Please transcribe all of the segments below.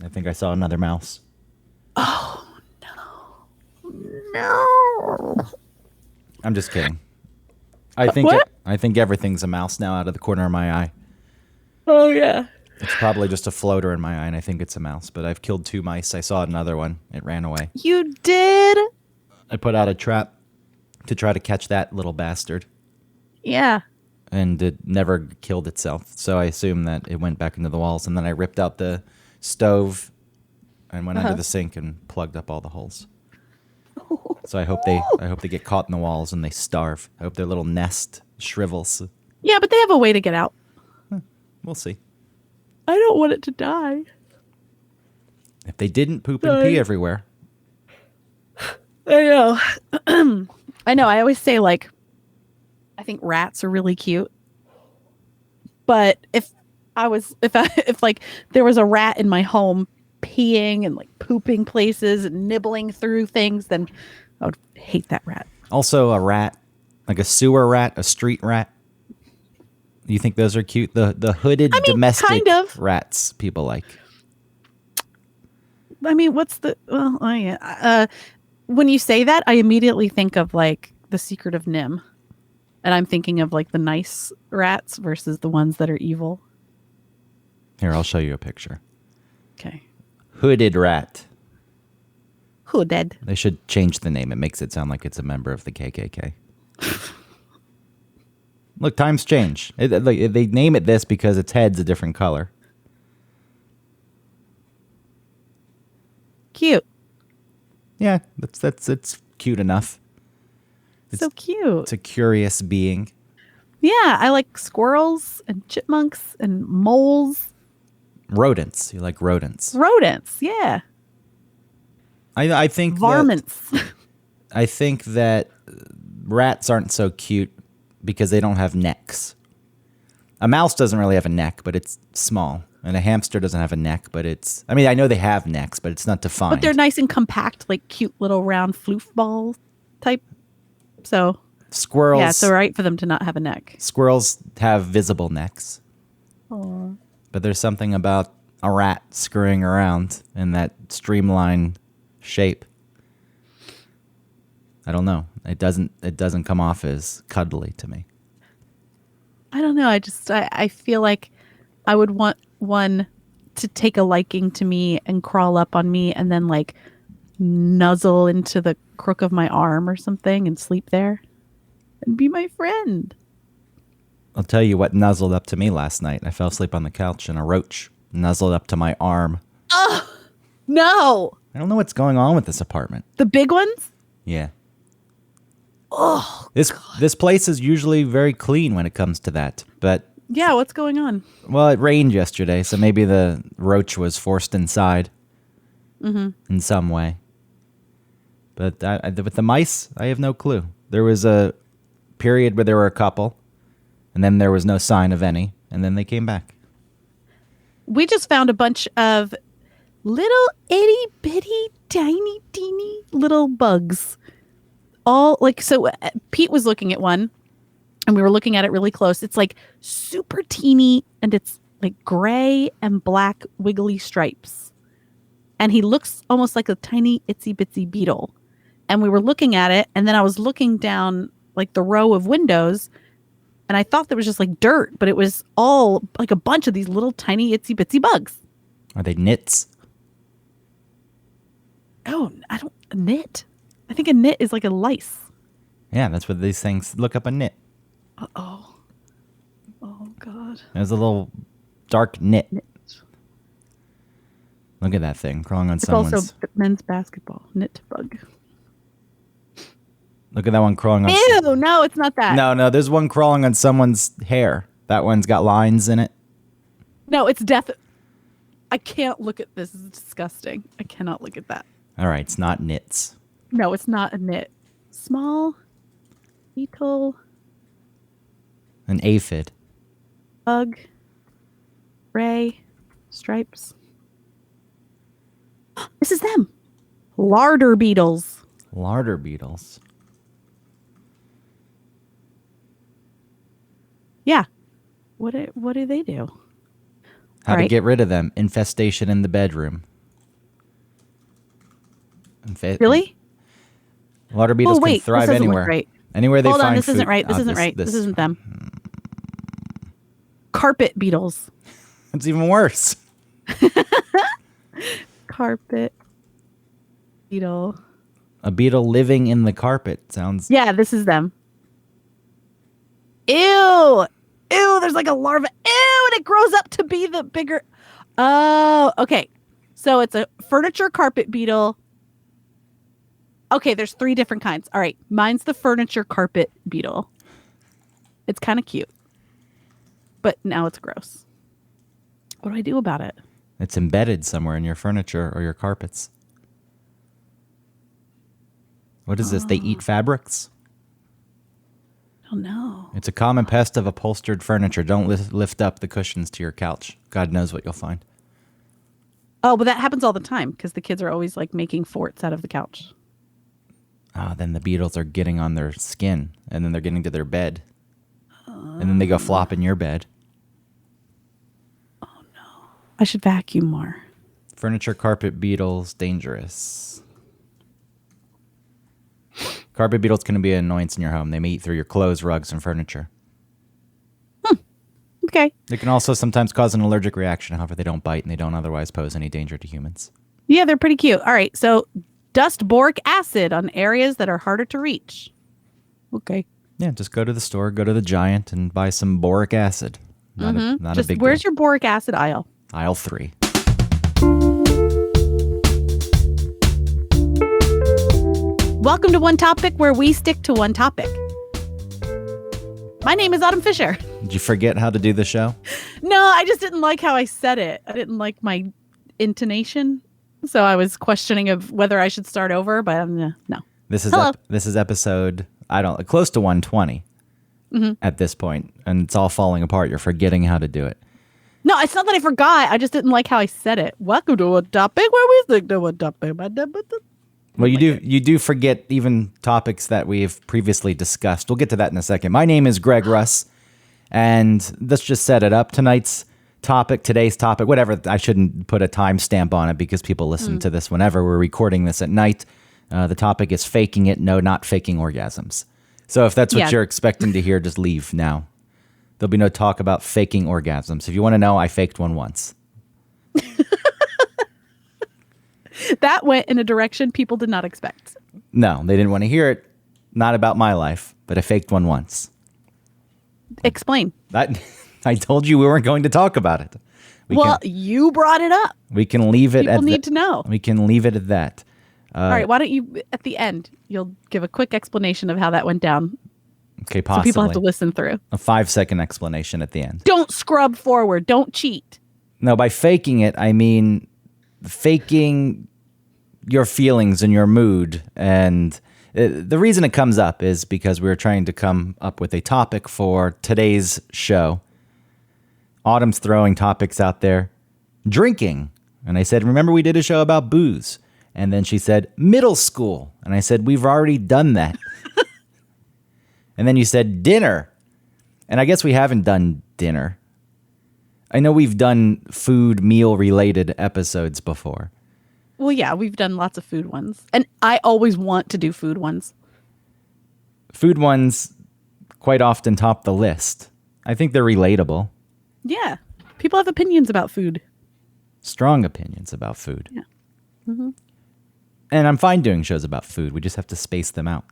I think I saw another mouse. Oh, no. I'm just kidding. What? I think everything's a mouse now out of the corner of my eye. Oh, yeah. It's probably just a floater in my eye, and I think it's a mouse. But I've killed 2 mice. I saw another one. It ran away. You did? I put out a trap to try to catch that little bastard, Yeah. and it never killed itself. So I assume that it went back into the walls, and then I ripped out the stove and went under Uh-huh. the sink and plugged up all the holes. So I hope they get caught in the walls and they starve. I hope their little nest shrivels. Yeah, but they have a way to get out. We'll see. I don't want it to die. If they didn't poop and Sorry. pee everywhere, I know. I know. I always say, like, I think rats are really cute. But if like there was a rat in my home peeing and like pooping places and nibbling through things, then I would hate that rat. also a rat, like a sewer rat, a street rat. You think those are cute? The hooded I mean, domestic kind of. rats people like. I mean, what's the well? Oh yeah. When you say that, I immediately think of like The Secret of Nim, and I'm thinking of like the nice rats versus the ones that are evil. Here, I'll show you a picture. Okay. Hooded rat. Hooded. They should change the name. It makes it sound like it's a member of the KKK. Look, times change. They name it this because its head's a different color. Cute. Yeah, it's cute enough. So cute. It's a curious being. Yeah, I like squirrels and chipmunks and moles. Rodents. You like rodents. Rodents, yeah. I think Varmints. I think that rats aren't so cute because they don't have necks. A mouse doesn't really have a neck, but it's small. And a hamster doesn't have a neck, but it's... I mean, I know they have necks, but it's not defined. But they're nice and compact, like cute little round floof ball type. So, Squirrels... yeah, it's all right for them to not have a neck. Squirrels have visible necks. Aw. But there's something about a rat scurrying around in that streamlined shape. I don't know. It doesn't come off as cuddly to me. I don't know. I feel like I would want one to take a liking to me and crawl up on me and then like nuzzle into the crook of my arm or something and sleep there and be my friend. I'll tell you what nuzzled up to me last night. I fell asleep on the couch and a roach nuzzled up to my arm. No. I don't know what's going on with this apartment. The big ones? Yeah. Oh, This place is usually very clean when it comes to that. But, yeah. What's going on? well, it rained yesterday, so maybe the roach was forced inside in some way. But with the mice, I have no clue. There was a period where there were a couple, and then there was no sign of any, and then they came back. We just found a bunch of little itty bitty tiny teeny little bugs. All like, so Pete was looking at one and we were looking at it really close. It's like super teeny and it's like gray and black wiggly stripes. And he looks almost like a tiny itsy bitsy beetle. And we were looking at it and then I was looking down like the row of windows and I thought there was just like dirt, but it was all like a bunch of these little tiny itsy bitsy bugs. Are they nits? Oh, a knit. I think a knit is like a lice. Yeah, that's what these things look up a nit. Oh God. There's a little dark nit. Knit. Look at that thing crawling on It's someone's... also men's basketball. Knit bug. Look at that one crawling on... Ew, no, it's not that. No, there's one crawling on someone's hair. That one's got lines in it. No, it's death. I can't look at this. It's disgusting. I cannot look at that. All right, it's not nits. No, it's not a knit. Small, beetle, An aphid. bug, gray, stripes. This is them. Larder beetles. Larder beetles. Yeah. What do they do? How to get rid of them. Infestation in the bedroom. Really? Water beetles can thrive anywhere. Right. Anywhere they Hold find on, this food. isn't right. This isn't right. This isn't them. Carpet beetles. It's even worse. Carpet beetle. A beetle living in the carpet sounds... Yeah, this is them. Ew. Ew, there's like a larva. Ew, and it grows up to be the bigger... Oh, okay. So it's a furniture carpet beetle. Okay, there's 3 different kinds. All right, mine's the furniture carpet beetle. It's kind of cute. But now it's gross. What do I do about it? It's embedded somewhere in your furniture or your carpets. What is this? They eat fabrics? Oh, no. It's a common pest of upholstered furniture. Don't lift up the cushions to your couch. God knows what you'll find. Oh, but that happens all the time because the kids are always like making forts out of the couch. Then the beetles are getting on their skin, and then they're getting to their bed. And then they go flop in your bed. Oh, no. I should vacuum more. Furniture carpet beetles, dangerous. Carpet beetles can be an annoyance in your home. They may eat through your clothes, rugs, and furniture. Okay. They can also sometimes cause an allergic reaction. However, they don't bite, and they don't otherwise pose any danger to humans. Yeah, they're pretty cute. All right, so dust boric acid on areas that are harder to reach. Okay. Yeah, just go to the store, go to the Giant, and buy some boric acid. Not a big Where's deal. your boric acid aisle? Aisle 3. Welcome to One Topic, where we stick to one topic. My name is Autumn Fisher. Did you forget how to do the show? No, I just didn't like how I said it. I didn't like my intonation. So I was questioning of whether I should start over, but no. This is episode, close to 120 at this point, and it's all falling apart. You're forgetting how to do it. No, it's not that I forgot. I just didn't like how I said it. Welcome to One Topic, where we stick to one topic. Well, you do forget even topics that we've previously discussed. We'll get to that in a second. My name is Greg Russ, and let's just set it up. Today's topic, whatever. I shouldn't put a timestamp on it because people listen to this whenever. We're recording this at night. The topic is faking it. No, not faking orgasms. So if that's what you're expecting to hear, just leave now. There'll be no talk about faking orgasms. If you want to know, I faked one once. That went in a direction people did not expect. No, they didn't want to hear it. Not about my life, but I faked one once. Explain. I told you we weren't going to talk about it. You brought it up. We can leave it People need to know. We can leave it at that. All right, why don't you, at the end, you'll give a quick explanation of how that went down. Okay, possibly. So people have to listen through. A 5-second explanation at the end. Don't scrub forward. Don't cheat. No, by faking it, I mean faking your feelings and your mood. And the reason it comes up is because we were trying to come up with a topic for today's show. Autumn's throwing topics out there. Drinking. And I said, remember we did a show about booze. And then she said, middle school. And I said, we've already done that. And then you said dinner. And I guess we haven't done dinner. I know we've done food meal related episodes before. Well, yeah, we've done lots of food ones. And I always want to do food ones. Food ones quite often top the list. I think they're relatable. Yeah. People have opinions about food. Strong opinions about food. Yeah. Mm-hmm. And I'm fine doing shows about food. We just have to space them out.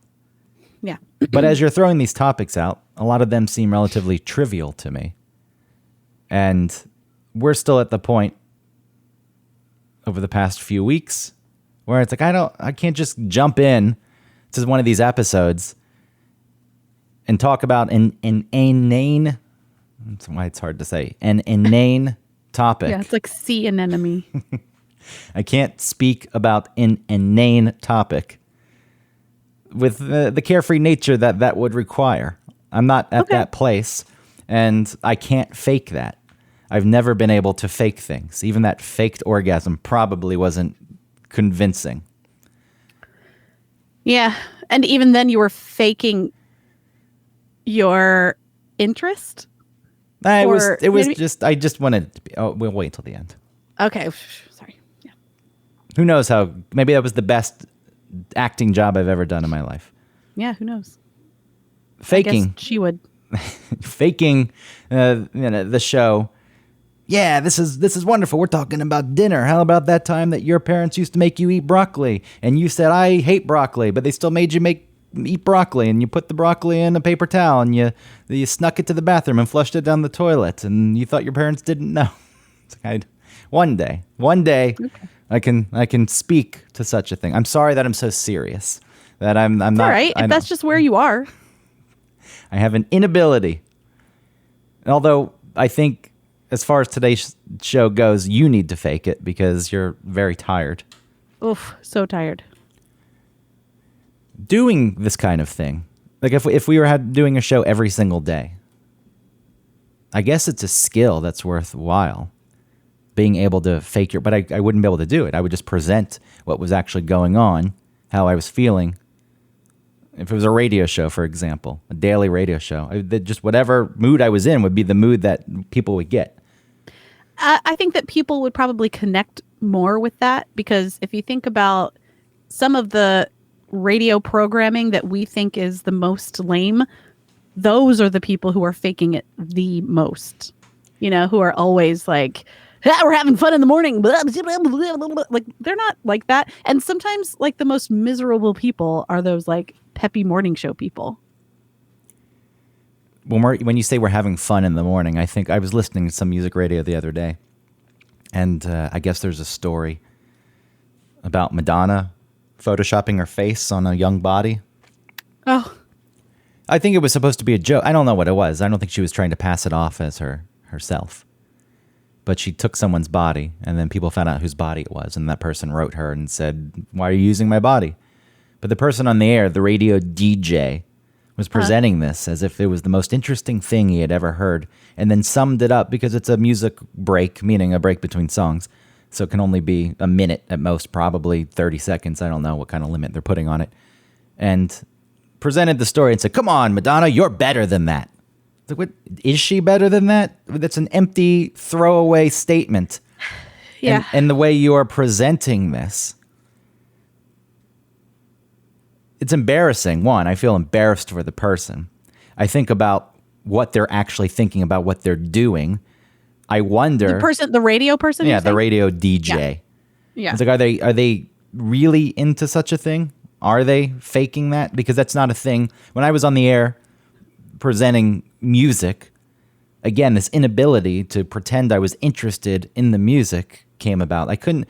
Yeah. But as you're throwing these topics out, a lot of them seem relatively trivial to me. And we're still at the point over the past few weeks where it's like, I can't just jump in to one of these episodes and talk about an inane, that's why it's hard to say, an inane topic. Yeah, it's like sea anemone. I can't speak about an inane topic with the carefree nature that would require. I'm not at that place, and I can't fake that. I've never been able to fake things. Even that faked orgasm probably wasn't convincing. Yeah, and even then you were faking your interest? It was Or it was maybe- just I just wanted it to be. Oh, we'll wait until the end. Okay, sorry. Yeah. Who knows how? Maybe that was the best acting job I've ever done in my life. Yeah, who knows? I Faking, guess she would. faking, the show. Yeah, this is wonderful. We're talking about dinner. How about that time that your parents used to make you eat broccoli, and you said I hate broccoli, but they still made you eat broccoli, and you put the broccoli in a paper towel, and you snuck it to the bathroom and flushed it down the toilet, and you thought your parents didn't know. One day, okay. I can speak to such a thing. I'm sorry that I'm so serious. That I'm not. All right, if that's just where you are. I have an inability. Although I think, as far as today's show goes, you need to fake it because you're very tired. Oof, so tired. Doing this kind of thing, like if we were doing a show every single day, I guess it's a skill that's worthwhile. Being able to fake but I wouldn't be able to do it. I would just present what was actually going on, how I was feeling. If it was a radio show, for example, a daily radio show, just whatever mood I was in would be the mood that people would get. I think that people would probably connect more with that because if you think about some of the radio programming that we think is the most lame, those are the people who are faking it the most. Who are always like, we're having fun in the morning. Like they're not like that. And sometimes like the most miserable people are those like peppy morning show people. When you say we're having fun in the morning, I think I was listening to some music radio the other day, and I guess there's a story about Madonna photoshopping her face on a young body. Oh. I think it was supposed to be a joke. I don't know what it was. I don't think she was trying to pass it off as herself. But she took someone's body, and then people found out whose body it was, and that person wrote her and said, "Why are you using my body?" But the person on the air, the radio DJ, was presenting this as if it was the most interesting thing he had ever heard, and then summed it up because it's a music break, meaning a break between songs. So it can only be a minute at most, probably 30 seconds. I don't know what kind of limit they're putting on it. And presented the story and said, "Come on, Madonna, you're better than that." Like, what, is she better than that? That's an empty throwaway statement. Yeah. And the way you are presenting this, it's embarrassing. One, I feel embarrassed for the person. I think about what they're actually thinking about what they're doing. I wonder. The radio person? Yeah, the radio DJ. Yeah. It's like, are they really into such a thing? Are they faking that? Because that's not a thing. When I was on the air presenting music, again, this inability to pretend I was interested in the music came about. I can't,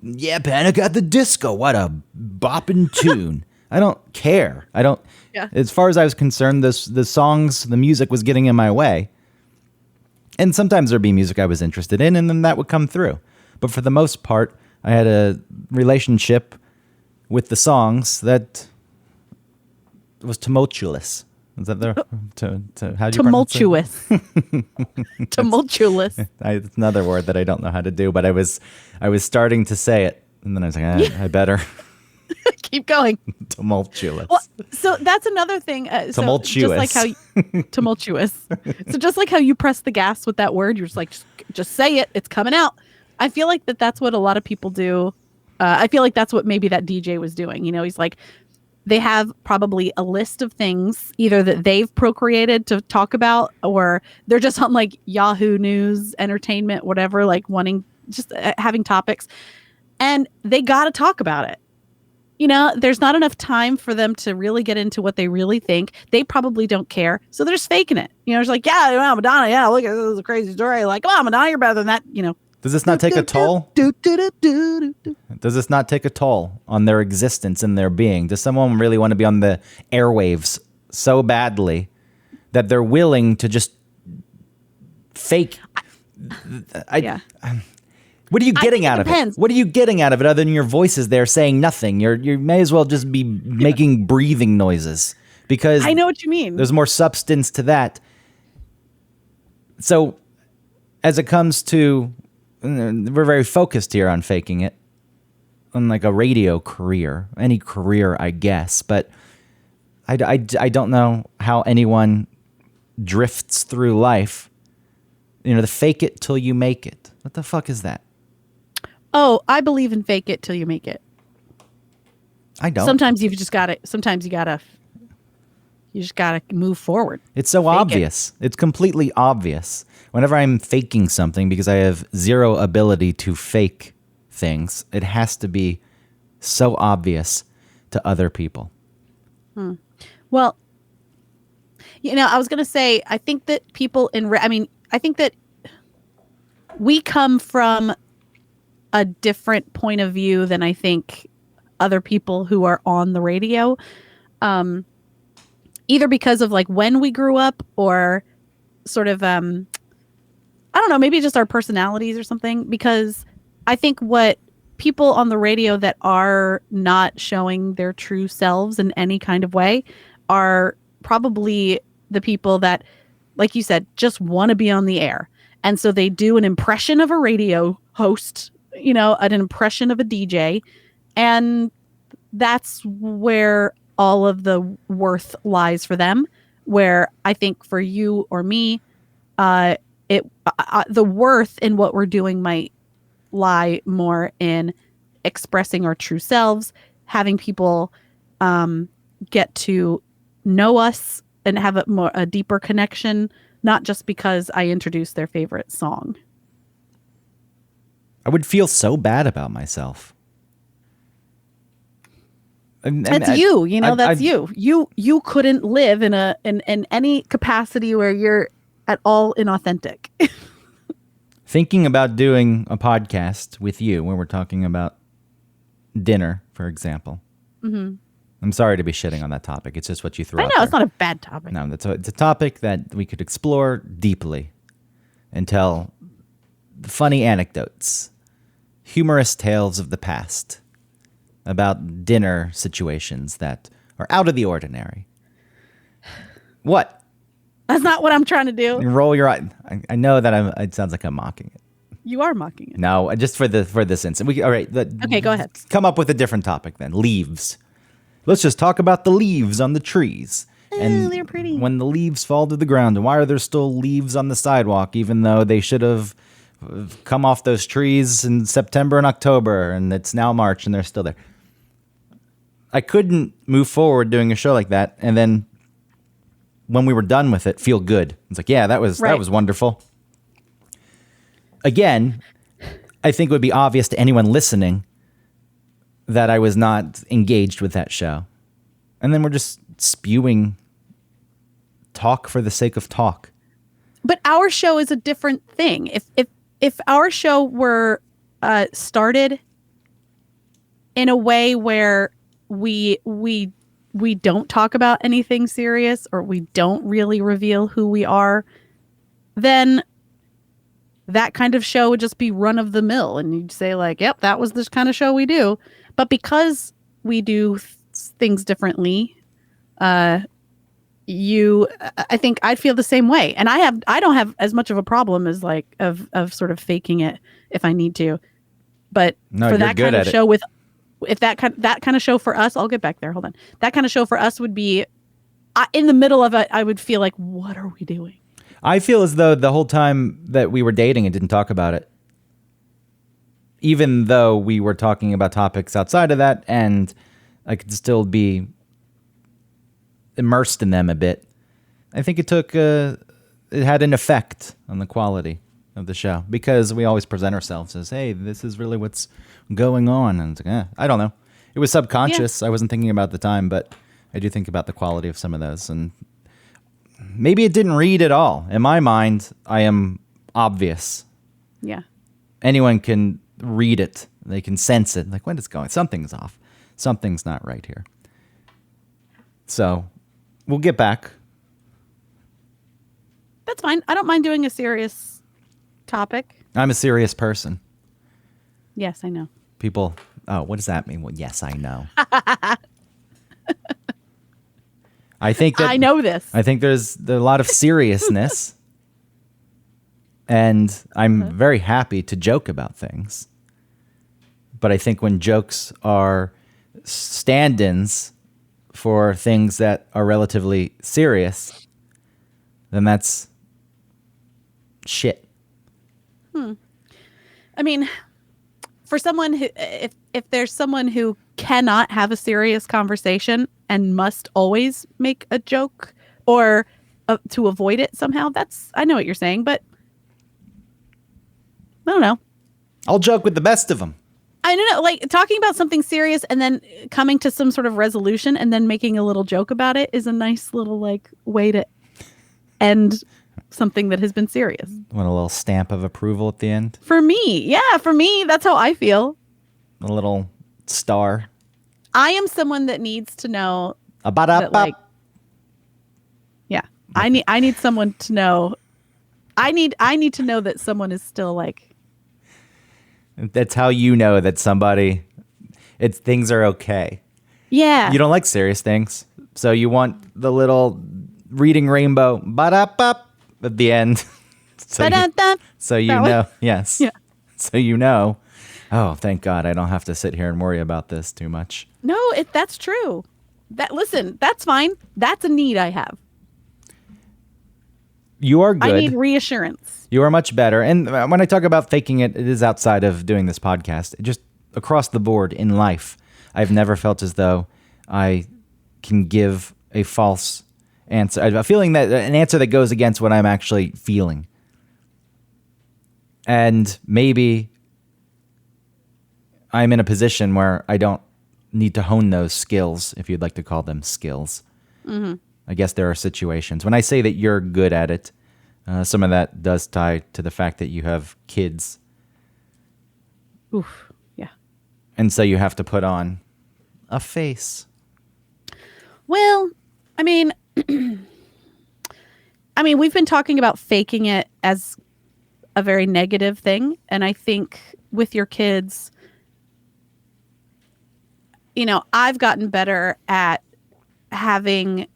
yeah, Panic at the Disco, what a bopping tune. I don't care. Yeah. As far as I was concerned, the music was getting in my way. And sometimes there'd be music I was interested in, and then that would come through. But for the most part, I had a relationship with the songs that was tumultuous. Is that there? How do you tumultuous? Tumultuous. It's another word that I don't know how to do, but I was starting to say it, and then I was like, I better. Keep going. Tumultuous. Well, so that's another thing. Tumultuous. So just like how tumultuous. So just like how you press the gas with that word, you're just like, just say it. It's coming out. I feel like that's what a lot of people do. I feel like that's what maybe that DJ was doing. He's like, they have probably a list of things either that they've procreated to talk about, or they're just on like Yahoo News, entertainment, whatever, like wanting just having topics, and they got to talk about it. There's not enough time for them to really get into what they really think. They probably don't care, so they're just faking it. It's like, yeah, Madonna, yeah, look, this is a crazy story. Like, come on, Madonna, you're better than that. Does this not take a toll? Does this not take a toll on their existence and their being? Does someone really want to be on the airwaves so badly that they're willing to just fake? Yeah. What are you getting out of it? What are you getting out of it other than your voice is there saying nothing? You may as well just be making breathing noises, because I know what you mean. There's more substance to that. So as it comes to, we're very focused here on faking it, on like a radio career, any career, I guess. But I don't know how anyone drifts through life. The fake it till you make it. What the fuck is that? Oh, I believe in fake it till you make it. I don't. Sometimes you just gotta move forward. It's so obvious. It's completely obvious. Whenever I'm faking something, because I have zero ability to fake things, it has to be so obvious to other people. Well, I was going to say, I think that people I think that we come from a different point of view than I think other people who are on the radio. Either because of like when we grew up or sort of, I don't know, maybe just our personalities or something, because I think what people on the radio that are not showing their true selves in any kind of way are probably the people that, like you said, just want to be on the air. And so they do an impression of a radio host, an impression of a DJ. And that's where all of the worth lies for them. Where I think for you or me, the worth in what we're doing might lie more in expressing our true selves, having people get to know us and have a deeper connection, not just because I introduced their favorite song. I would feel so bad about myself. That's you. You couldn't live in any capacity where you're at all inauthentic. Thinking about doing a podcast with you when we're talking about dinner, for example. Mm-hmm. I'm sorry to be shitting on that topic. It's just what you threw out there. It's not a bad topic. No, it's a topic that we could explore deeply and tell funny anecdotes, humorous tales of the past about dinner situations that are out of the ordinary. What? That's not what I'm trying to do. You roll your eye. I know that it sounds like I'm mocking it. You are mocking it. No, just for this instance. All right. Okay, go ahead. Come up with a different topic then. Leaves. Let's just talk about the leaves on the trees. And they're pretty. When the leaves fall to the ground, and why are there still leaves on the sidewalk, even though they should have come off those trees in September and October, and it's now March, and they're still there. I couldn't move forward doing a show like that, and then when we were done with it, feel good. It's like, yeah, that was wonderful. Again, I think it would be obvious to anyone listening that I was not engaged with that show. And then we're just spewing talk for the sake of talk. But our show is a different thing. If our show were started in a way where we don't talk about anything serious, or we don't really reveal who we are, then that kind of show would just be run of the mill, and you'd say like, yep, that was this kind of show we do. But because we do things differently, I think I'd feel the same way. And I don't have as much of a problem as like of sort of faking it if I need to. But no, for you're that good kind of at show it. if that kind of show for us, I'll get back there. Hold on. That kind of show for us would be in the middle of it. I would feel like, what are we doing? I feel as though the whole time that we were dating and didn't talk about it, even though we were talking about topics outside of that, and I could still be immersed in them a bit. I think it had an effect on the quality of the show, because we always present ourselves as, hey, this is really what's going on. And it's like, I don't know. It was subconscious. Yeah. I wasn't thinking about the time, but I do think about the quality of some of those. And maybe it didn't read at all. In my mind, I am obvious. Yeah. Anyone can read it. They can sense it. Like, when it's going, something's off. Something's not right here. So we'll get back. That's fine. I don't mind doing a serious topic. I'm a serious person. Yes, I know. People, what does that mean? Well, yes, I know. I think that I know this. I think there's a lot of seriousness, and I'm very happy to joke about things. But I think when jokes are stand-ins for things that are relatively serious, then that's shit. I mean, for someone who, if there's someone who cannot have a serious conversation and must always make a joke or to avoid it somehow, I know what you're saying, but I don't know. I'll joke with the best of them. I don't know, like talking about something serious and then coming to some sort of resolution and then making a little joke about it is a nice little like way to end something that has been serious. Want a little stamp of approval at the end? For me, that's how I feel. A little star. I am someone that needs to know that, like, yeah, I need someone to know. I need to know that someone is still like. That's how you know that things are okay. Yeah. You don't like serious things, so you want the little reading rainbow ba-da-bop at the end. So you know. Yes. Yeah. So you know. Oh, thank God I don't have to sit here and worry about this too much. No, that's true. Listen, that's fine. That's a need I have. You are good. I need reassurance. You are much better. And when I talk about faking it, it is outside of doing this podcast. Just across the board in life, I've never felt as though I can give a false answer. A feeling that an answer that goes against what I'm actually feeling. And maybe I'm in a position where I don't need to hone those skills, if you'd like to call them skills. Mm-hmm. I guess there are situations. When I say that you're good at it, some of that does tie to the fact that you have kids. Oof, yeah. And so you have to put on a face. Well, I mean, we've been talking about faking it as a very negative thing. And I think with your kids, I've gotten better at having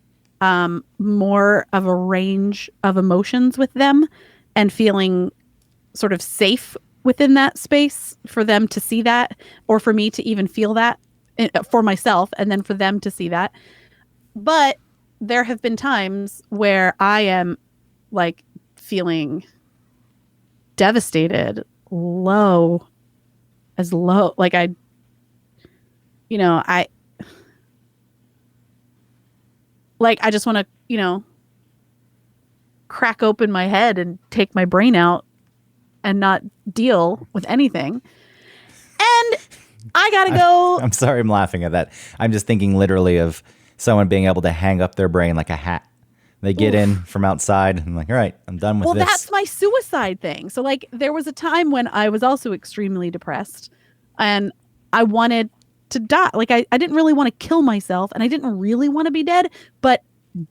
more of a range of emotions with them and feeling sort of safe within that space for them to see that, or for me to even feel that for myself, and then for them to see that. But there have been times where I am like feeling devastated, low, like I just want to, crack open my head and take my brain out and not deal with anything. And I got to go. I'm sorry I'm laughing at that. I'm just thinking literally of someone being able to hang up their brain like a hat. They get in from outside and I'm like, all right, I'm done with this. Well, that's my suicide thing. So like there was a time when I was also extremely depressed and I wanted to die. Like I didn't really want to kill myself and I didn't really want to be dead, but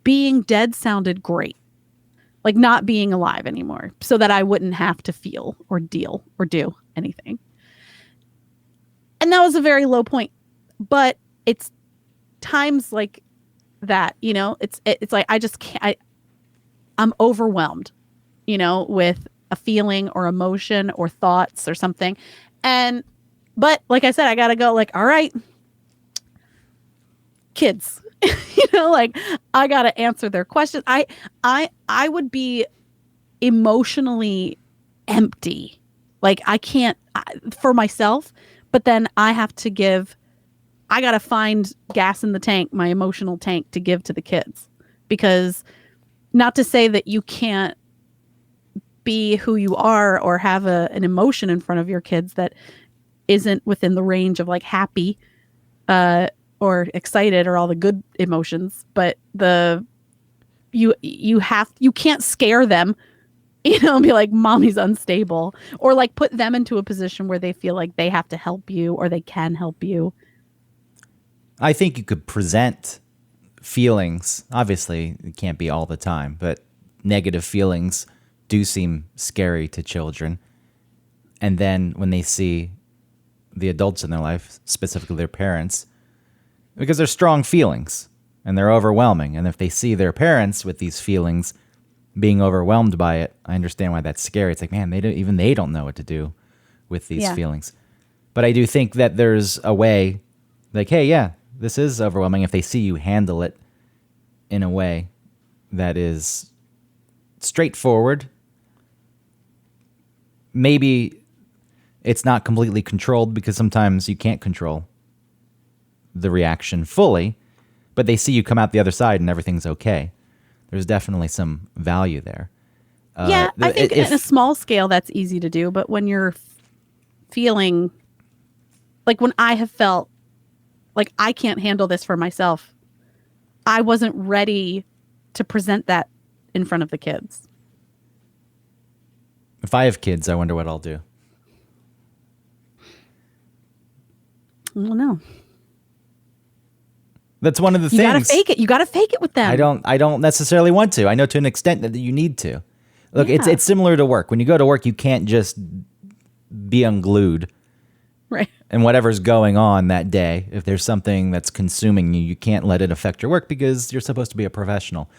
being dead sounded great. Like not being alive anymore so that I wouldn't have to feel or deal or do anything. And that was a very low point, but it's times like that, it's like, I just can't, I'm overwhelmed, with a feeling or emotion or thoughts or something. But like I said, I got to go like, all right, kids, like I got to answer their questions. I would be emotionally empty. Like I can't for myself, but then I got to find gas in the tank, my emotional tank to give to the kids, because not to say that you can't be who you are or have an emotion in front of your kids that isn't within the range of like happy, or excited or all the good emotions, but you can't scare them, and be like, mommy's unstable, or like put them into a position where they feel like they have to help you or they can help you. I think you could present feelings. Obviously, it can't be all the time, but negative feelings do seem scary to children. And then when they see the adults in their life, specifically their parents, because they're strong feelings and they're overwhelming. And if they see their parents with these feelings being overwhelmed by it, I understand why that's scary. It's like, man, they don't know what to do with these feelings. But I do think that there's a way, like, hey, yeah, this is overwhelming. If they see you handle it in a way that is straightforward. Maybe it's not completely controlled because sometimes you can't control the reaction fully, but they see you come out the other side and everything's okay. There's definitely some value there. Yeah, I think in a small scale that's easy to do, but when you're feeling like when I have felt like I can't handle this for myself, I wasn't ready to present that in front of the kids. If I have kids, I wonder what I'll do. Well, no. That's one of the things. You gotta fake it. You gotta fake it with them. I don't necessarily want to. I know to an extent that you need to. Look, Yeah. it's similar to work. When you go to work, you can't just be unglued. Right. And whatever's going on that day, if there's something that's consuming you, you can't let it affect your work because you're supposed to be a professional.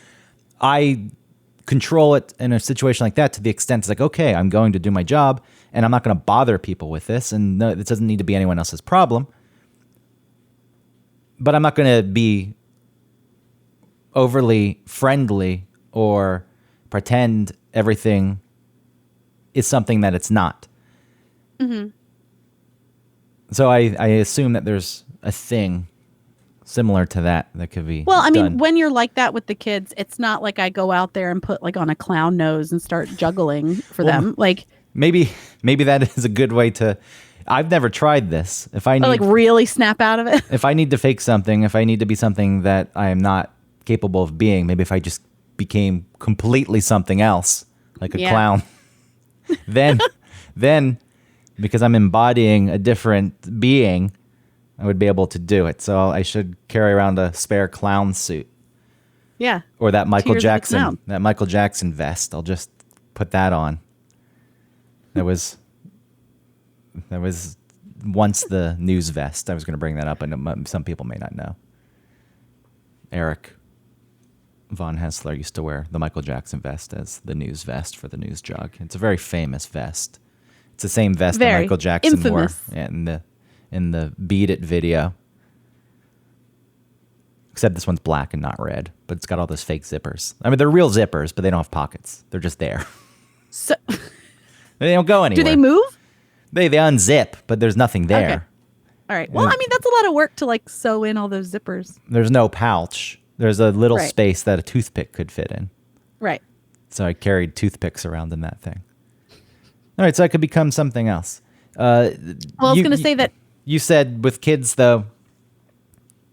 I control it in a situation like that to the extent it's like, okay, I'm going to do my job and I'm not going to bother people with this. And no, it doesn't need to be anyone else's problem. But I'm not going to be overly friendly or pretend everything is something that it's not. Mm-hmm. So I assume that there's a thing similar to that could be Well, I mean, done. when you're like that with the kids, it's not like I go out there and put like on a clown nose and start juggling for them. Like maybe that is a good way to. I've never tried this. If I need like really snap out of it. if I need to fake something, if I need to be something that I am not capable of being, maybe if I just became completely something else, like a clown, then because I'm embodying a different being, I would be able to do it. So I should carry around a spare clown suit. Yeah. Or that Michael Tears of the Clown. Jackson vest. I'll just put that on. That was once the news vest. I was going to bring that up, and some people may not know. Eric Von Hessler used to wear the Michael Jackson vest as the news vest for the news jog. It's a very famous vest. It's the same vest that Michael Jackson infamous. wore in the Beat It video. Except this one's black and not red, but it's got all those fake zippers. I mean, they're real zippers, but they don't have pockets. They're just there. So They don't go anywhere. do they move? They unzip, but there's nothing there. Okay. All right. Well, I mean, that's a lot of work to like sew in all those zippers. There's no pouch. There's a little Right. space that a toothpick could fit in. Right. So I carried toothpicks around in that thing. All right, so I could become something else. Well, I was going to say that. You said with kids, though,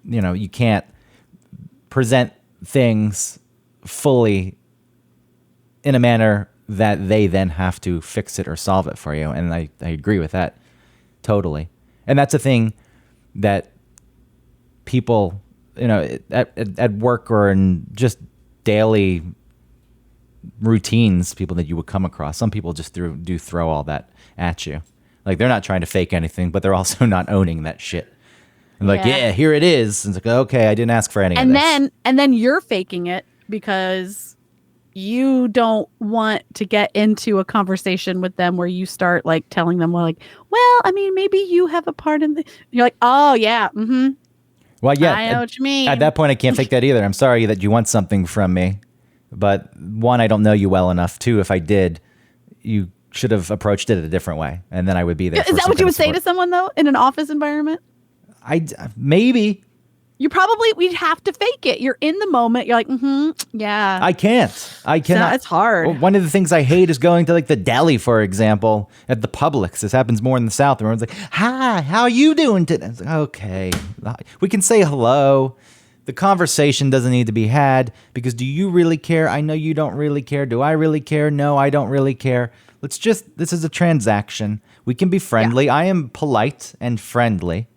you can't present things fully in a manner that they then have to fix it or solve it for you. And I agree with that totally. And that's a thing that people, at work or in just daily routines, people that you would come across, some people just do throw all that at you. Like they're not trying to fake anything, but they're also not owning that shit. And like, yeah, here it is. And it's like, okay, I didn't ask for any of this. And then you're faking it because you don't want to get into a conversation with them where you start like telling them, well, I mean, maybe you have a part in the. You're like, oh yeah, mm-hmm. Well, yeah, I know what you mean. At that point, I can't fake that either. I'm sorry that you want something from me, but one, I don't know you well enough. Two, if I did, you should have approached it a different way, and then I would be there. Is that what you would say to someone though in an office environment? Maybe. We'd have to fake it. You're in the moment. You're like, mm-hmm, yeah. I cannot. It's hard. Well, one of the things I hate is going to like the deli, for example, at the Publix. This happens more in the South. Everyone's like, hi, how are you doing today? It's like, okay. We can say hello. The conversation doesn't need to be had because do you really care? I know you don't really care. Do I really care? No, I don't really care. This is a transaction. We can be friendly. Yeah. I am polite and friendly.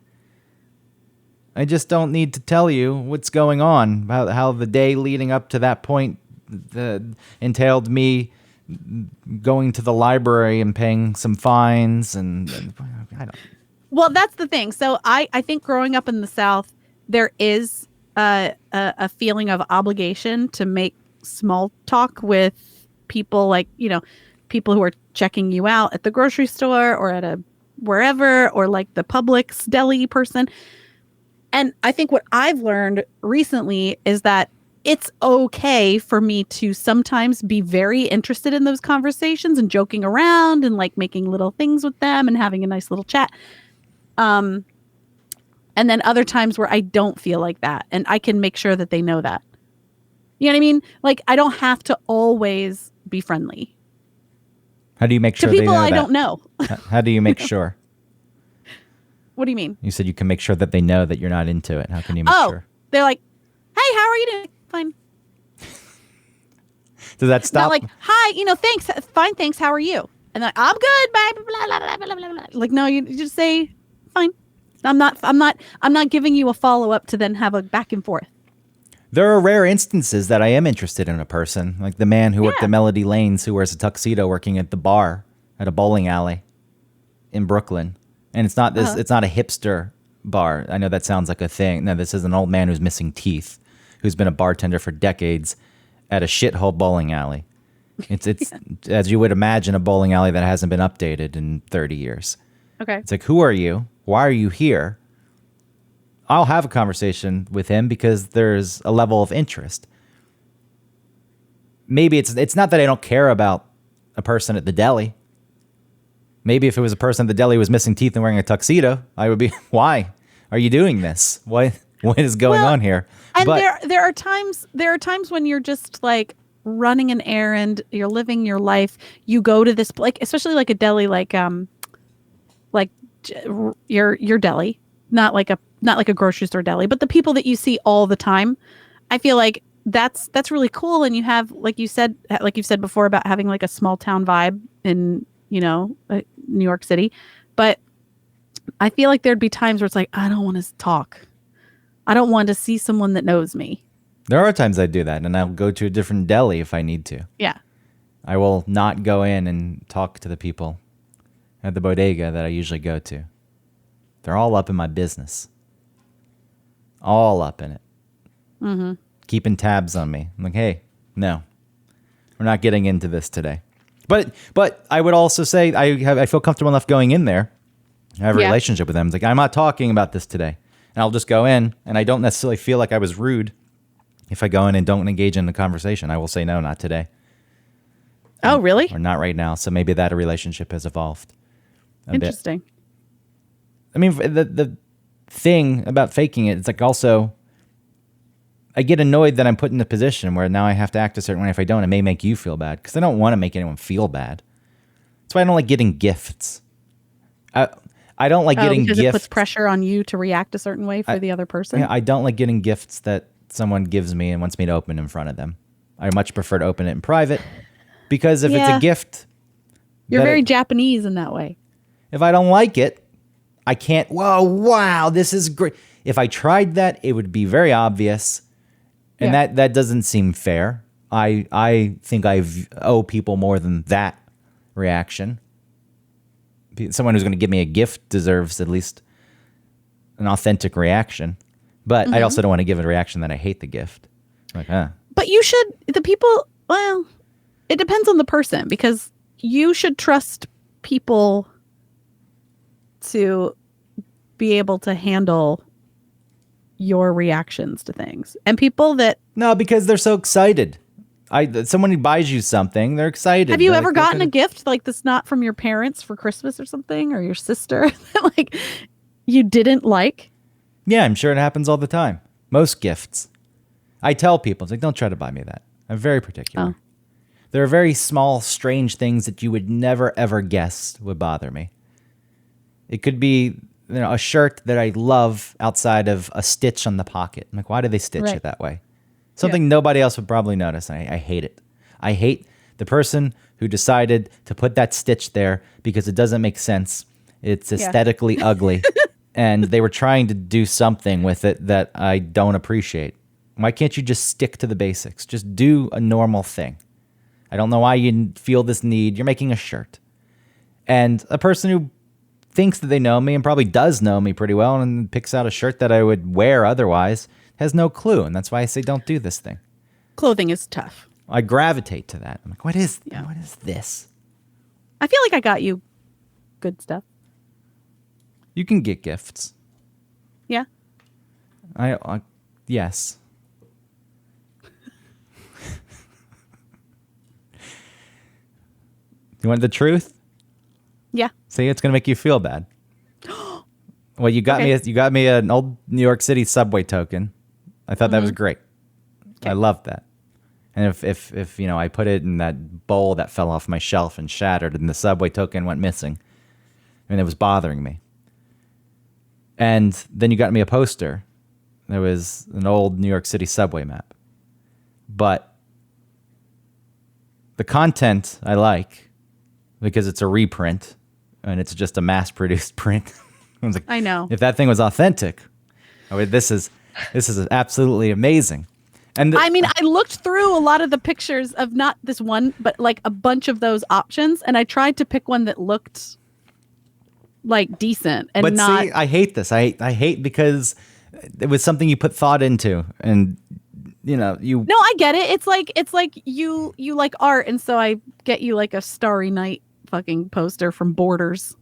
I just don't need to tell you what's going on, about how the day leading up to that point entailed me going to the library and paying some fines and I don't. Well, that's the thing. So I think growing up in the South, there is a feeling of obligation to make small talk with people like, people who are checking you out at the grocery store or at wherever, or like the Publix deli person. And I think what I've learned recently is that it's okay for me to sometimes be very interested in those conversations and joking around and like making little things with them and having a nice little chat. Um, and then other times where I don't feel like that, and I can make sure that they know that. You know what I mean? Like, I don't have to always be friendly How do you make to sure they people know I that? don't know. How do you make sure? What do you mean? You said you can make sure that they know that you're not into it. How can you make Oh, sure? they're like, "Hey, how are you doing?" Fine. Does that Not stop? like, "Hi, thanks, fine, thanks. How are you?" And like, "I'm good, bye." Blah, blah, blah, blah, blah, blah. Like, no, you just say, "Fine." I'm not giving you a follow up to then have a back and forth. There are rare instances that I am interested in a person, like the man who worked Yeah. at Melody Lanes who wears a tuxedo working at the bar at a bowling alley in Brooklyn. And it's not this. It's not a hipster bar. I know that sounds like a thing. No, this is an old man who's missing teeth, who's been a bartender for decades at a shithole bowling alley. It's as you would imagine, a bowling alley that hasn't been updated in 30 years. Okay. It's like, who are you? Why are you here? I'll have a conversation with him because there's a level of interest. Maybe it's not that I don't care about a person at the deli. Maybe if it was a person at the deli who was missing teeth and wearing a tuxedo, I would be, why are you doing this? What is going on here? And But there are times when you're just like running an errand, you're living your life. You go to this, like, especially like a deli, like your deli, not like a grocery store deli, but the people that you see all the time. I feel like that's really cool. And you have, like you've said before, about having like a small town vibe in New York City. But I feel like there'd be times where it's like, I don't want to talk. I don't want to see someone that knows me. there are times I do that, and I'll go to a different deli if I need to. Yeah. I will not go in and talk to the people at the bodega that I usually go to. They're all up in my business. All up in it. Mm-hmm. Keeping tabs on me. I'm like, hey, no, we're not getting into this today. But I would also say I feel comfortable enough going in there. I have a relationship with them. It's like, I'm not talking about this today. And I'll just go in, and I don't necessarily feel like I was rude if I go in and don't engage in the conversation. I will say, no, not today. Oh, really? Or not right now. So maybe that relationship has evolved a bit. Interesting. I mean, the thing about faking it, it's like also, I get annoyed that I'm put in a position where now I have to act a certain way. If I don't, it may make you feel bad, because I don't want to make anyone feel bad. That's why I don't like getting gifts. I don't like getting because gifts. it puts pressure on you to react a certain way for the other person. Yeah, I don't like getting gifts that someone gives me and wants me to open in front of them. I much prefer to open it in private, because if it's a gift, you're very Japanese in that way. if I don't like it, I can't. Whoa, wow, this is great. If I tried that, it would be very obvious, and that doesn't seem fair. I think I owe people more than that reaction. Someone who's going to give me a gift deserves at least an authentic reaction. But I also don't want to give a reaction that I hate the gift. Like, But well, it depends on the person, because you should trust people to be able to handle your reactions to things. And people that... No, because they're so excited. Someone who buys you something, they're excited. Have you They're ever like, gotten a gift like that's not from your parents for Christmas or something, or your sister that like you didn't like? Yeah, I'm sure it happens all the time. Most gifts. I tell people, it's like, don't try to buy me that. I'm very particular. There are very small, strange things that you would never, ever guess would bother me. It could be a shirt that I love outside of a stitch on the pocket. I'm like, why do they stitch it that way? Something nobody else would probably notice. I hate it. I hate the person who decided to put that stitch there because it doesn't make sense. It's aesthetically ugly. And they were trying to do something with it that I don't appreciate. Why can't you just stick to the basics? Just do a normal thing. I don't know why you feel this need. You're making a shirt. And a person who thinks that they know me and probably does know me pretty well and picks out a shirt that I would wear otherwise has no clue. And that's why I say don't do this thing. Clothing is tough. I gravitate to that. I'm like, what is this? I feel like I got you good stuff. You can get gifts. Yeah. Yes. You want the truth? Yeah. See, it's gonna make you feel bad. Well, you got Okay. you got me an old New York City subway token. I thought that was great. I loved that. And if I put it in that bowl that fell off my shelf and shattered, and the subway token went missing, and it was bothering me. And then you got me a poster. There was an old New York City subway map, but the content I like because it's a reprint and it's just a mass-produced print. I was like, I know. if that thing was authentic, this is absolutely amazing. And I mean, I looked through a lot of the pictures of not this one, but like a bunch of those options, and I tried to pick one that looked like decent and but not. see, I hate this. I hate because it was something you put thought into, and you. No, I get it. It's like you like art, and so I get you like a Starry Night fucking poster from Borders.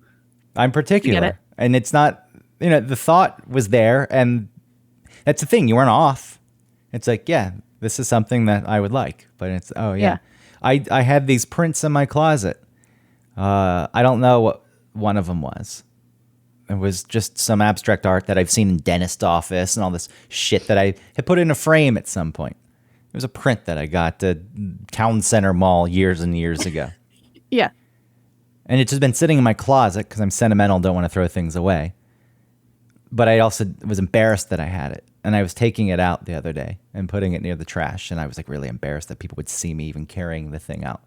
I'm particular, I get it. and it's not. The thought was there, and that's the thing. You weren't off. It's like, yeah, this is something that I would like, but it's Yeah. I had these prints in my closet. I don't know what one of them was. It was just some abstract art that I've seen in dentist office and all this shit that I had put in a frame at some point. It was a print that I got at Town Center Mall years and years ago. Yeah. And it's just been sitting in my closet because I'm sentimental, don't want to throw things away. But I also was embarrassed that I had it. And I was taking it out the other day and putting it near the trash. And I was like really embarrassed that people would see me even carrying the thing out.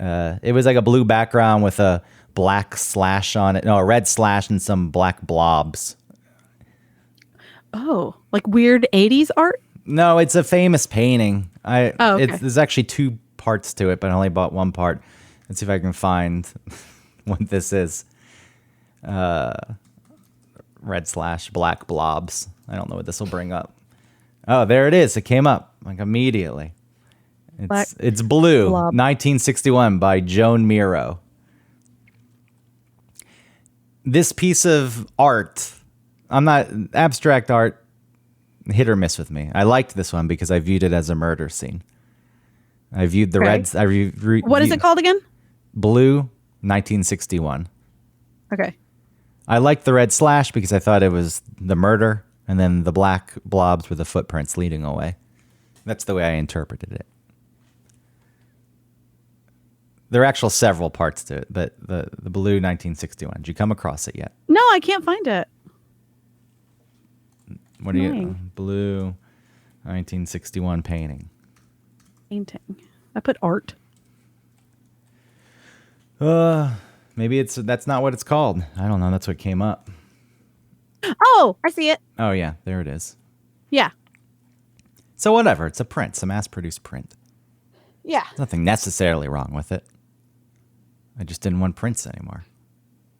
It was like a blue background with a black slash on it. No, a red slash and some black blobs. Oh, like weird 80s art? No, it's a famous painting. Okay. There's actually two parts to it, but I only bought one part. Let's see if I can find what this is. Red slash black blobs. I don't know what this will bring up. Oh, there it is. It came up like immediately. It's Blue, blob. 1961 by Joan Miro. This piece of art, abstract art, hit or miss with me. I liked this one because I viewed it as a murder scene. I viewed the reds. What is it called again? Blue, 1961. Okay. I liked the red slash because I thought it was the murder, and then the black blobs were the footprints leading away. That's the way I interpreted it. There are actual several parts to it, but the Blue 1961. Did you come across it yet? No, I can't find it. What are you? Annoying. Blue 1961 painting. Painting. I put art. Maybe that's not what it's called. I don't know. That's what came up. Oh, I see it. Oh yeah, there it is. Yeah. So whatever. It's a print. It's a mass-produced print. Yeah. There's nothing necessarily wrong with it. I just didn't want prints anymore.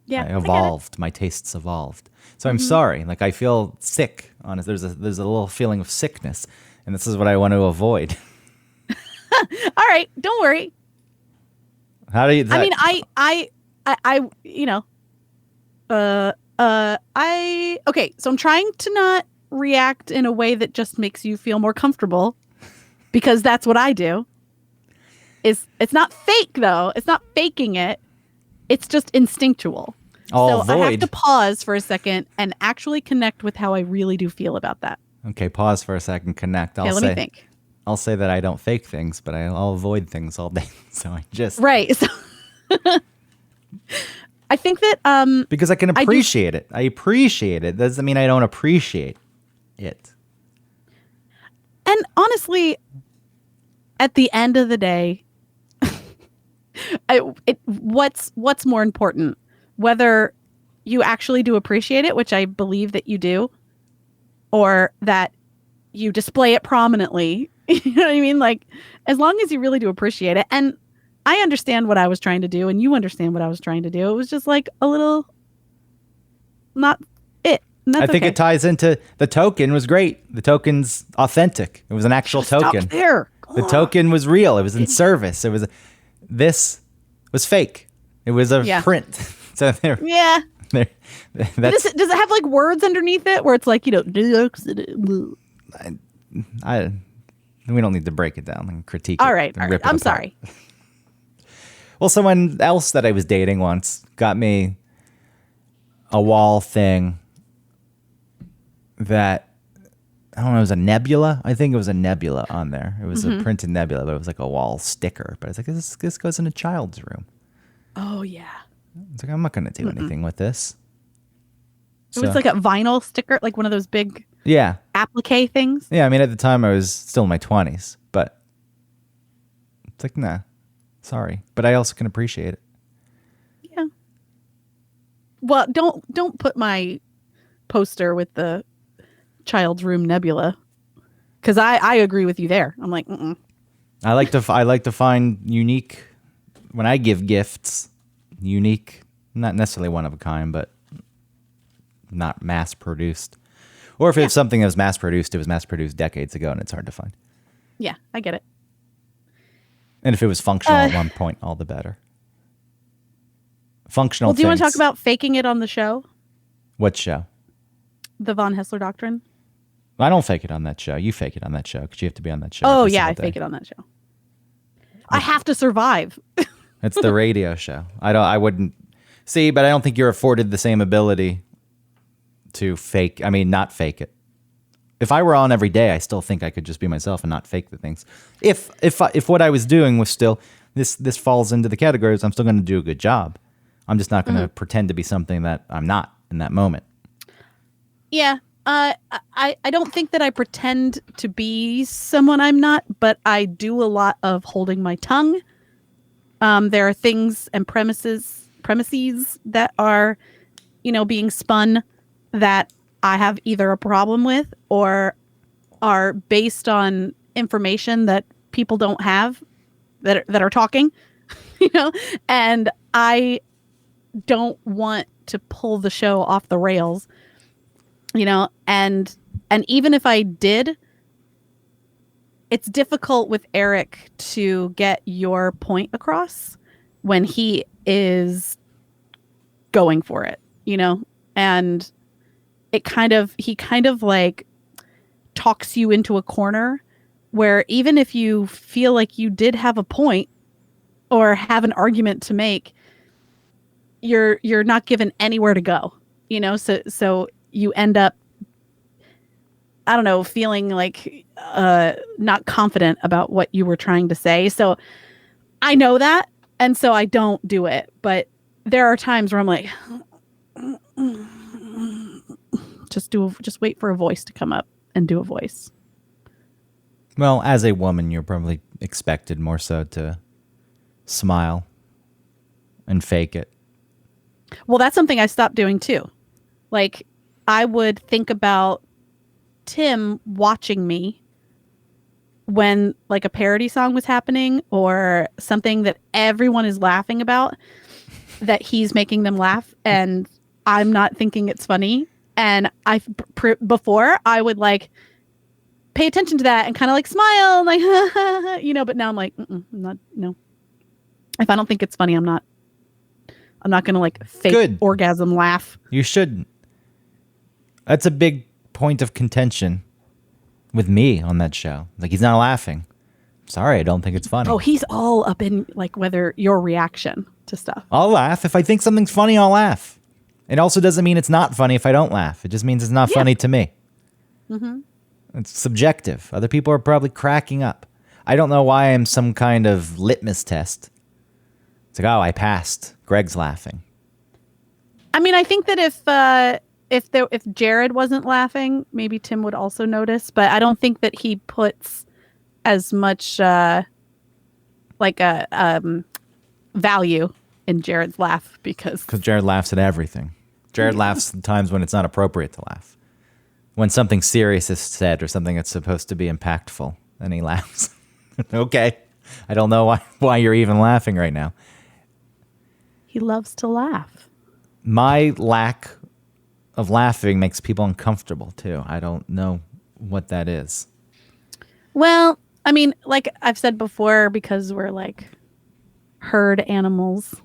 Yeah. I evolved. My tastes evolved. So I'm sorry. Like I feel sick. Honest. There's a little feeling of sickness, and this is what I want to avoid. All right. Don't worry. How do you? I mean, okay. So I'm trying to not react in a way that just makes you feel more comfortable, because that's what I do. It's not fake though. It's not faking it. It's just instinctual. I'll I have avoid. to pause for a second and actually connect with how I really do feel about that. Okay, pause for a second. Connect. Okay, let me think. I'll say that I don't fake things, but I'll avoid things all day. So I just Right. So I think that because I can appreciate it. I appreciate it. Doesn't mean I don't appreciate it. and honestly, at the end of the day, what's more important? Whether you actually do appreciate it, which I believe that you do, or that you display it prominently. You know what I mean? Like, as long as you really do appreciate it. And I understand what I was trying to do, and you understand what I was trying to do. It was just like a little not it. And that's I think okay. it ties into the token was great. The token's authentic. It was an actual token. Stop there. The token was real. It was in service. This was fake. It was a print. So there. Yeah. There. Does it have like words underneath it where it's like, we don't need to break it down and critique all it. right. And rip it I'm apart. sorry. Well, someone else that I was dating once got me a wall thing that, I don't know, it was a nebula. I think it was a nebula on there. It was a printed nebula, but it was like a wall sticker. But it's like, this goes in a child's room. Oh, yeah. It's like, I'm not going to do anything with this. It was like a vinyl sticker, like one of those big yeah. applique things. Yeah, I mean, at the time I was still in my 20s, but it's like, nah, sorry. But I also can appreciate it. Yeah. Well, don't put my poster with the child's room nebula, because I agree with you there. I'm like, mm-mm. I like to find unique, when I give gifts, unique, not necessarily one of a kind, but not mass produced. Or if it's something that was mass produced, it was mass produced decades ago and it's hard to find. Yeah, I get it. And if it was functional at one point, all the better. Functional Well, do you want to talk about faking it on the show? What show? The Von Hessler Doctrine? I don't fake it on that show. You fake it on that show because you have to be on that show. Oh, yeah, I fake it on that show. I have to survive. It's the radio show. I wouldn't see, but I don't think you're afforded the same ability to not fake it. If I were on every day, I still think I could just be myself and not fake the things. If what I was doing was still this falls into the categories, I'm still going to do a good job. I'm just not going to pretend to be something that I'm not in that moment. Yeah. I don't think that I pretend to be someone I'm not, but I do a lot of holding my tongue. There are things and premises that are, being spun that I have either a problem with or are based on information that people don't have that are talking, and I don't want to pull the show off the rails, and even if I did, it's difficult with Eric to get your point across when he is going for it, and he kind of like talks you into a corner where even if you feel like you did have a point or have an argument to make, you're not given anywhere to go, so you end up, I don't know, feeling like not confident about what you were trying to say. So I know that, and so I don't do it. But there are times where I'm like, just wait for a voice to come up and do a voice. Well, as a woman, you're probably expected more so to smile and fake it. Well, that's something I stopped doing too. Like, I would think about Tim watching me when like a parody song was happening or something that everyone is laughing about, that he's making them laugh and I'm not thinking it's funny. And before I would like pay attention to that and kind of like smile, like, but now I'm like, no. If I don't think it's funny, I'm not going to like fake orgasm laugh. You shouldn't. That's a big point of contention with me on that show. Like, he's not laughing. Sorry, I don't think it's funny. Oh, he's all up in like whether your reaction to stuff. I'll laugh. If I think something's funny, I'll laugh. It also doesn't mean it's not funny if I don't laugh. It just means it's not funny to me. Mm-hmm. It's subjective. Other people are probably cracking up. I don't know why I'm some kind of litmus test. It's like, oh, I passed. Greg's laughing. I mean, I think that if Jared wasn't laughing, maybe Tim would also notice. But I don't think that he puts as much value in Jared's laugh because Jared laughs at everything. Jared laughs at times when it's not appropriate to laugh. When something serious is said or something that's supposed to be impactful, then he laughs. Okay. I don't know why you're even laughing right now. He loves to laugh. My lack of laughing makes people uncomfortable too. I don't know what that is. Well, I mean, like I've said before, because we're like herd animals,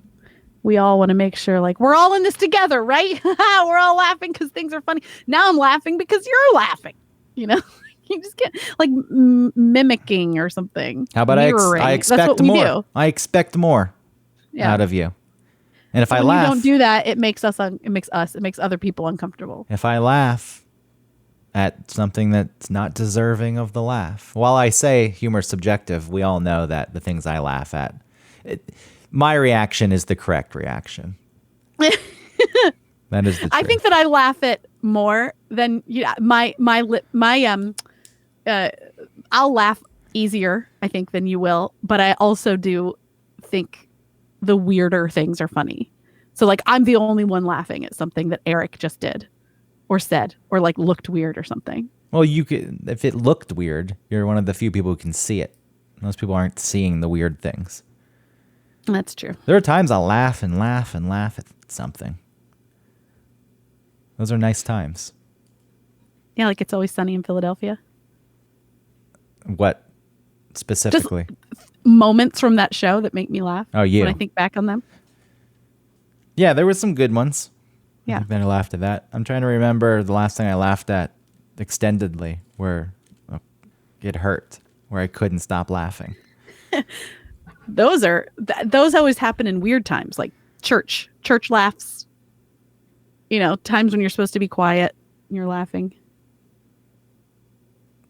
we all want to make sure like we're all in this together, right? We're all laughing because things are funny. Now I'm laughing because you're laughing. You just get like mimicking or something. How about I expect more? I expect more. out of you. And if So I when laugh, you don't do that, it makes other people uncomfortable. if I laugh at something that's not deserving of the laugh, while I say humor's subjective, we all know that the things I laugh at, my reaction is the correct reaction. That is the truth. I think that I laugh at more than I'll laugh easier, I think, than you will, but I also do think the weirder things are funny. So like I'm the only one laughing at something that Eric just did or said or like looked weird or something. Well, you could, if it looked weird, you're one of the few people who can see it. Most people aren't seeing the weird things. That's true. There are times I'll laugh and laugh and laugh at something. Those are nice times. Yeah, like It's Always Sunny in Philadelphia. What specifically? Just moments from that show that make me laugh. Oh, you. When I think back on them. Yeah, there were some good ones. Yeah. I think that I laughed at that. I'm trying to remember the last thing I laughed at extendedly where it hurt, where I couldn't stop laughing. Those always happen in weird times, like church laughs. You know, times when you're supposed to be quiet and you're laughing.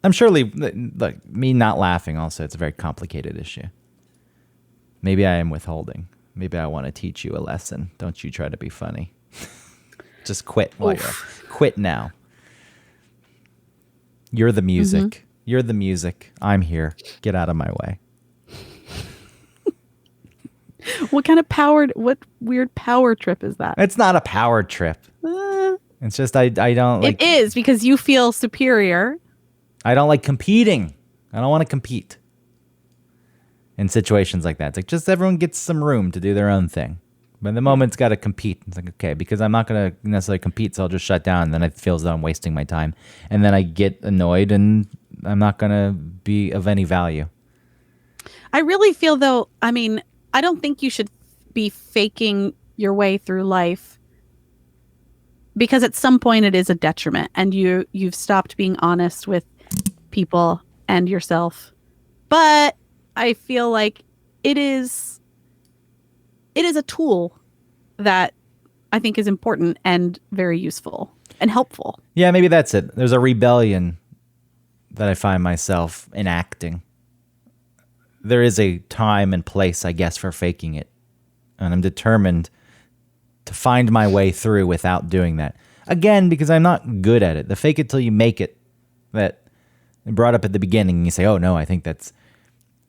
I'm surely, like, me not laughing also, it's a very complicated issue. Maybe I am withholding. Maybe I want to teach you a lesson. Don't you try to be funny. Just quit. Quit now. You're the music. Mm-hmm. You're the music. I'm here. Get out of my way. What weird power trip is that? It's not a power trip. It's just I don't like. It is because you feel superior. I don't like competing. I don't want to compete in situations like that. It's like just everyone gets some room to do their own thing. But the moment it's got to compete, it's like, okay, because I'm not going to necessarily compete, so I'll just shut down. And then I feel as though I'm wasting my time. And then I get annoyed and I'm not going to be of any value. I really feel, though, I mean, I don't think you should be faking your way through life because at some point it is a detriment and you've stopped being honest with people and yourself. But I feel like it is a tool that I think is important and very useful and helpful. Yeah, maybe that's it. There's a rebellion that I find myself enacting. There is a time and place, I guess, for faking it. And I'm determined to find my way through without doing that. Again, because I'm not good at it. The fake it till you make it that I brought up at the beginning, and you say, oh, no, I think that's...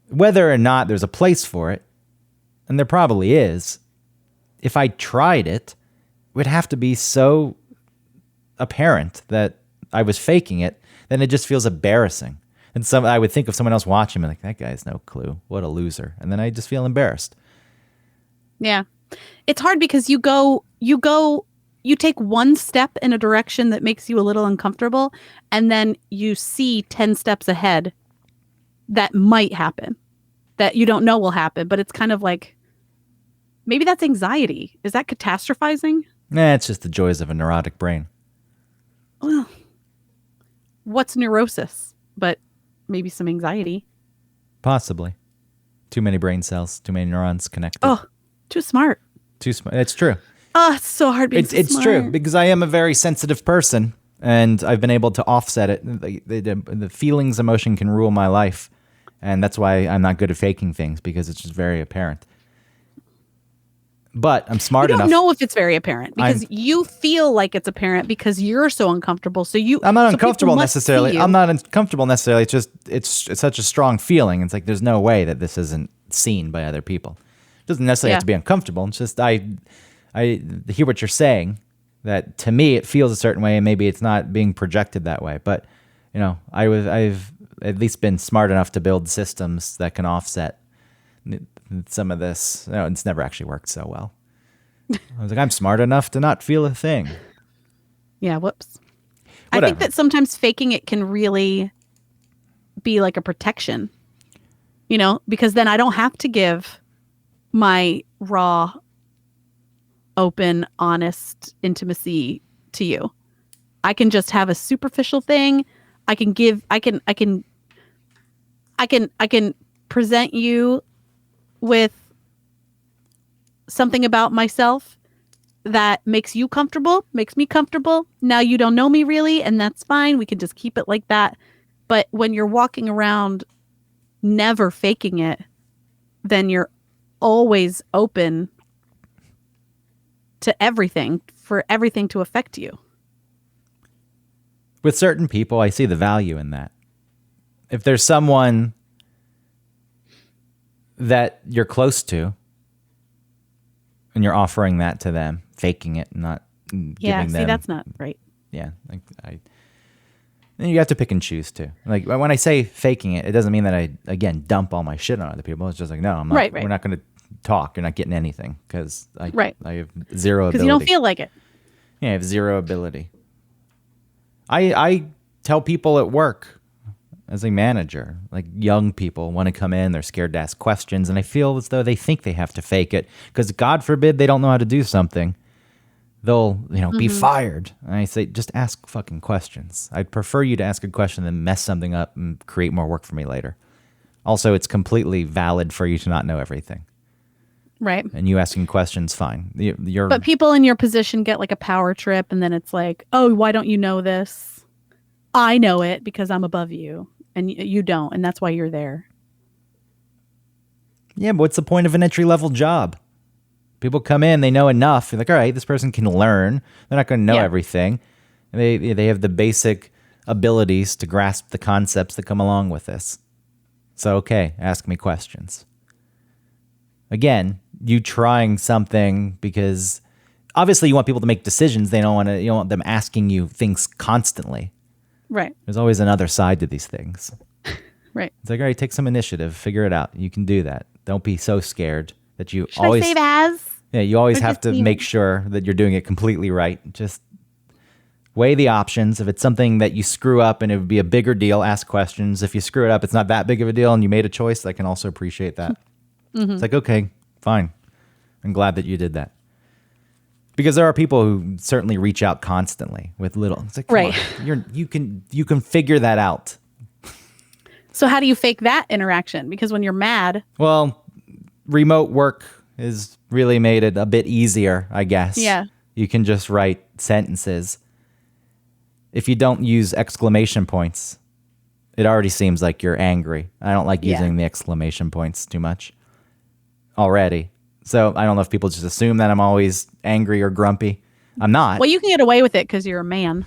Whether or not there's a place for it, and there probably is, if I tried it, it would have to be so apparent that I was faking it, then it just feels embarrassing. And I would think of someone else watching me like, that guy has no clue. What a loser. And then I just feel embarrassed. Yeah. It's hard because you take one step in a direction that makes you a little uncomfortable, and then you see 10 steps ahead that might happen, that you don't know will happen. But it's kind of like, maybe that's anxiety. Is that catastrophizing? Nah, it's just the joys of a neurotic brain. Well, what's neurosis? But maybe some anxiety. Possibly. Too many brain cells, too many neurons connected. Oh, too smart. Too smart. It's true. Oh, it's so hard being so It's smart. true, because I am a very sensitive person, and I've been able to offset it. The feelings, emotion can rule my life, and that's why I'm not good at faking things, because it's just very apparent. But I'm smart enough. I don't know if it's very apparent because you feel like it's apparent because you're so uncomfortable. I'm not uncomfortable necessarily. I'm not uncomfortable necessarily. It's such a strong feeling. It's like there's no way that this isn't seen by other people. It doesn't necessarily have to be uncomfortable. It's just I hear what you're saying. That to me it feels a certain way, and maybe it's not being projected that way. But I've at least been smart enough to build systems that can offset some of this. It's never actually worked so well. I was like, I'm smart enough to not feel a thing. Yeah, whoops. Whatever. I think that sometimes faking it can really be like a protection, because then I don't have to give my raw, open, honest intimacy to you. I can just have a superficial thing. I can present you with something about myself that makes you comfortable, makes me comfortable. Now you don't know me really, and that's fine. We can just keep it like that. But when you're walking around never faking it, then you're always open to everything, for everything to affect you. With certain people, I see the value in that. If there's someone that you're close to and you're offering that to them, faking it, not giving them... that's not right. Yeah. And you have to pick and choose too. Like when I say faking it, it doesn't mean that I, again, dump all my shit on other people. It's just like, no, I'm not. Right. We're not going to talk. You're not getting anything because I have zero ability. Because you don't feel like it. Yeah, I have zero ability. I tell people at work as a manager, like young people want to come in, they're scared to ask questions, and I feel as though they think they have to fake it because God forbid they don't know how to do something. They'll, be fired. And I say, just ask fucking questions. I'd prefer you to ask a question than mess something up and create more work for me later. Also, it's completely valid for you to not know everything. Right. And you asking questions, fine. But people in your position get like a power trip, and then it's like, oh, why don't you know this? I know it because I'm above you, and you don't, and that's why you're there. Yeah, but what's the point of an entry-level job? People come in, they know enough. You're like, all right, this person can learn. They're not going to know everything. They have the basic abilities to grasp the concepts that come along with this. So, okay, ask me questions. Again, you trying something because obviously you want people to make decisions. You don't want them asking you things constantly. Right. There's always another side to these things. Right. It's like, all right, take some initiative, figure it out. You can do that. Don't be so scared that you Should always I save as? Yeah, you always have to make sure that you're doing it completely right. Just weigh the options. If it's something that you screw up and it would be a bigger deal, ask questions. If you screw it up, it's not that big of a deal and you made a choice, I can also appreciate that. It's like, okay, fine. I'm glad that you did that. Because there are people who certainly reach out constantly with little. It's like, come on, you can figure that out. So how do you fake that interaction? Because when you're mad, well, remote work has really made it a bit easier, I guess. Yeah. You can just write sentences. If you don't use exclamation points, it already seems like you're angry. I don't like using the exclamation points too much already. So I don't know if people just assume that I'm always angry or grumpy. I'm not. Well, you can get away with it because you're a man.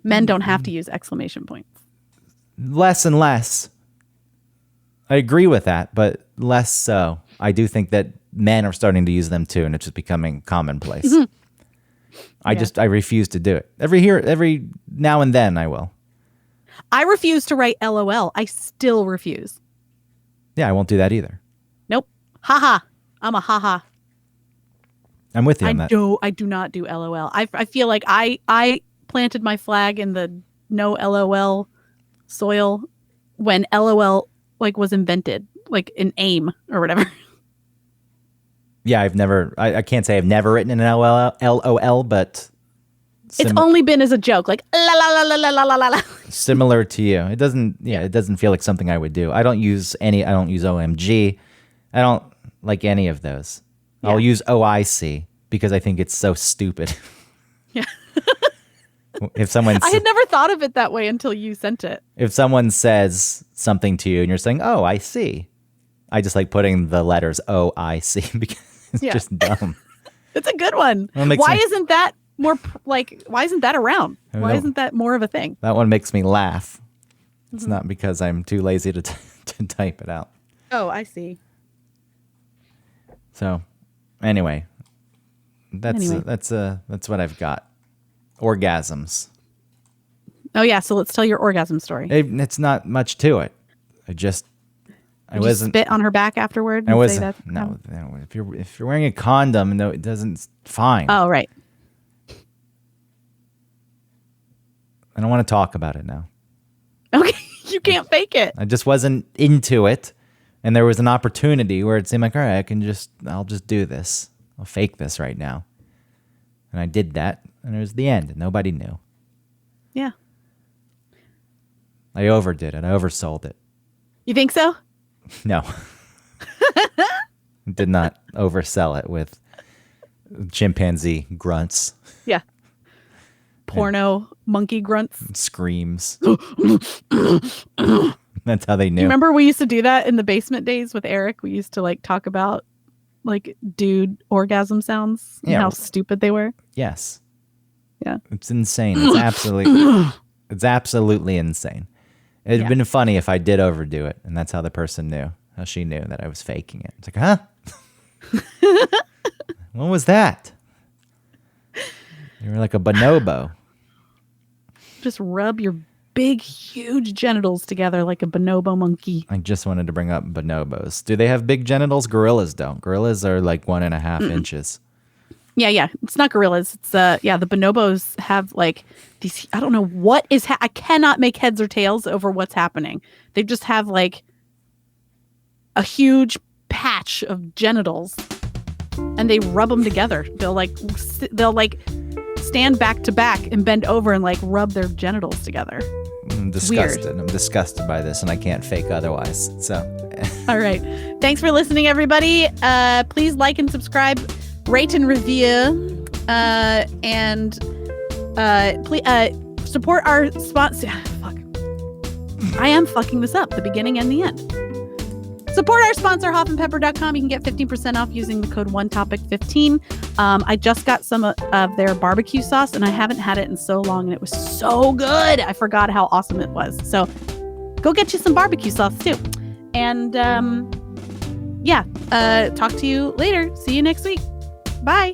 Men don't have to use exclamation points. Less and less. I agree with that, but less so. I do think that men are starting to use them too, and it's just becoming commonplace. I refuse to do it. Every now and then I will. I refuse to write LOL. I still refuse. Yeah, I won't do that either. Nope. Haha. I'm a haha. I'm with you on that. I do not do LOL. I feel like I planted my flag in the no LOL soil when LOL was invented, like in AIM or whatever. Yeah, I can't say I've never written an LOL, but it's only been as a joke, like la la la la la la la la. Similar to you. It doesn't feel like something I would do. I don't use OMG. I don't like any of those. Yeah. I'll use OIC because I think it's so stupid. Yeah. I had never thought of it that way until you sent it. If someone says something to you and you're saying, "Oh, I see," I just like putting the letters OIC because it's just dumb. It's a good one. Why isn't that more why isn't that around? Why isn't that more of a thing? That one makes me laugh. It's not because I'm too lazy to type it out. Oh, I see. So, anyway, that's what I've got. Orgasms. Oh yeah, so let's tell your orgasm story. It's not much to it. I wasn't spit on her back afterward. I wasn't. No. If you're wearing a condom, no, it doesn't. Fine. Oh right. I don't want to talk about it now. Okay, you can't fake it. I just wasn't into it, and there was an opportunity where it seemed like, all right, I'll just do this. I'll fake this right now, and I did that. And it was the end. Nobody knew. Yeah. I overdid it. I oversold it. You think so? No. Did not oversell it with chimpanzee grunts, Yeah. Porno monkey grunts. screams. That's how they knew. You remember we used to do that in the basement days with Eric? We used to like talk about like dude orgasm sounds and Yeah. how stupid they were. Yes. Yeah. It's insane. It's absolutely insane. It'd Yeah. been funny if I did overdo it, and that's how the person knew. How she knew that I was faking it. It's like, huh? What was that? You were like a bonobo. Just rub your big, huge genitals together like a bonobo monkey. I just wanted to bring up bonobos. Do they have big genitals? Gorillas don't. Gorillas are like 1.5 inches. Yeah. It's not gorillas. It's the bonobos have like these. I don't know what is. I cannot make heads or tails over what's happening. They just have like a huge patch of genitals, and they rub them together. They'll like stand back to back and bend over and like rub their genitals together. I'm disgusted. I'm disgusted by this, and I can't fake otherwise. So, All right. Thanks for listening, everybody. Please like and subscribe, rate and review, and please support our sponsor. Fuck. I am fucking this up, the beginning and the end. Support our sponsor, hoffandpepper.com. You can get 15% off using the code ONETOPIC15. I just got some of their barbecue sauce, and I haven't had it in so long, and it was so good. I forgot how awesome it was. So go get you some barbecue sauce, too. And, talk to you later. See you next week. Bye.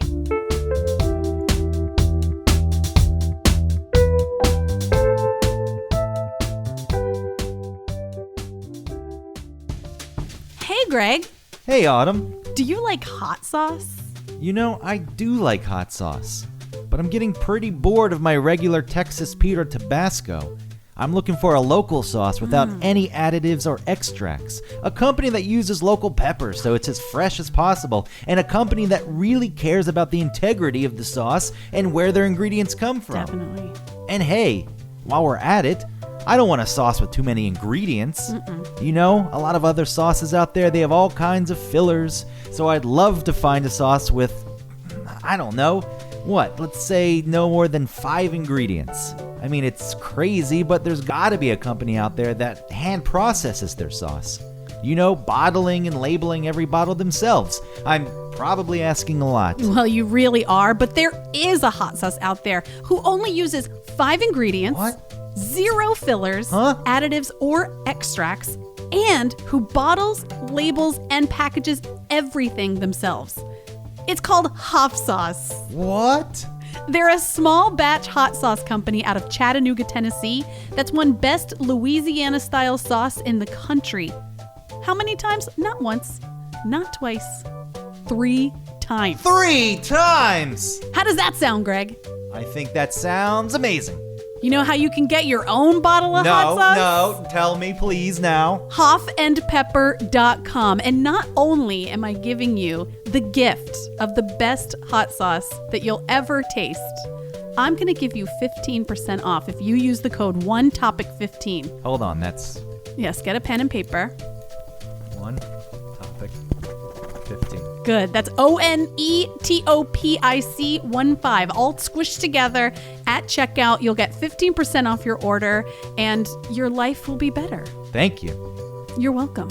Hey, Greg. hey, Autumn. Do you like hot sauce? You know, I do like hot sauce, but I'm getting pretty bored of my regular Texas Pete or Tabasco. I'm looking for a local sauce without any additives or extracts. A company that uses local peppers so it's as fresh as possible, and a company that really cares about the integrity of the sauce and where their ingredients come from. Definitely. And hey, while we're at it, I don't want a sauce with too many ingredients. You know, a lot of other sauces out there, they have all kinds of fillers. So I'd love to find a sauce with, I don't know, let's say no more than 5 ingredients. I mean, it's crazy, but there's gotta be a company out there that hand processes their sauce. You know, bottling and labeling every bottle themselves. I'm probably asking a lot. Well, you really are, but there is a hot sauce out there who only uses 5 ingredients. What? 0 fillers, additives, or extracts, and who bottles, labels, and packages everything themselves. It's called Hop Sauce. What? They're a small batch hot sauce company out of Chattanooga, Tennessee that's won Best Louisiana-style sauce in the country. How many times? Not once, not twice, 3 times. 3 times! How does that sound, Greg? I think that sounds amazing. You know how you can get your own bottle of hot sauce? No, tell me please now. hoffandpepper.com. And not only am I giving you the gift of the best hot sauce that you'll ever taste, I'm going to give you 15% off if you use the code ONETOPIC15. Hold on, that's Yes, get a pen and paper. One Topic 15. Good. That's ONETOPIC 15, all squished together at checkout. You'll get 15% off your order, and your life will be better. Thank you. You're welcome.